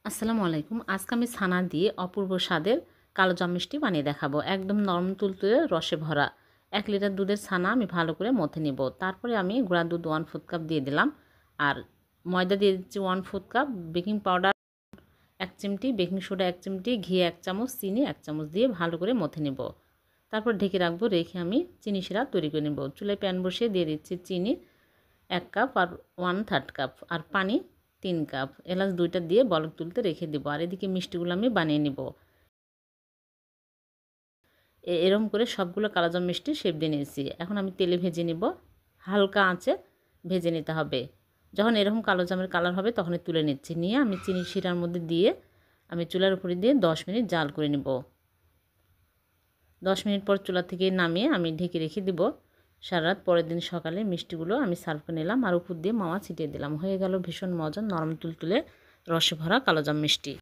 আসসালামু আলাইকুম। আজকে আমি ছানা দিয়ে অপূর্ব স্বাদের কালোজাম মিষ্টি বানিয়ে দেখাবো। একদম নরম তুলতুলে রসে ভরা 1 লিটার দুধের ছানা আমি ভালো করে মথে নিব। তারপরে আমি গুঁড়া দুধ 1/4 কাপ দিয়ে দিলাম। আর ময়দা দিয়ে দিচ্ছি 1/4 কাপ, বেকিং পাউডার 1 চিমটি, বেকিং সোডা 1 চিমটি, ঘি 1 চামচ, চিনি 1 চামচ দিয়ে ভালো করে মথে নিব। তারপর ঢেকে রাখবো, রেখে আমি চিনি সিরা তৈরি করে নেব। চুলায় প্যান বসিয়ে দিয়ে দিচ্ছি চিনি 1 কাপ আর 1/3 কাপ আর পানি 3 কাপ, এলাচ 2টা দিয়ে বলক তুলতে রেখে দেবো। আর এদিকে মিষ্টিগুলো আমি বানিয়ে নিব। এরকম করে সবগুলো কালোজাম মিষ্টি শেপ দিয়ে নিয়েছি। এখন আমি তেলে ভেজে নিব। হালকা আঁচে ভেজে নিতে হবে। যখন এরকম কালোজামের কালার হবে তখনই তুলে নিচ্ছি। নিয়ে আমি চিনি শিরার মধ্যে দিয়ে আমি চুলার উপরে দিয়ে 10 মিনিট জাল করে নিব। 10 মিনিট পর চুলা থেকে নামিয়ে আমি ঢেকে রেখে দিব। সারা রাত পরের দিন সকালে মিষ্টিগুলো আমি সার্ভ করে নিলাম আর উপর দিয়ে মাওয়া ছিটিয়ে দিলাম। হয়ে গেল ভীষণ মজার নরম তুলতুলে রসে ভরা কালোজাম মিষ্টি।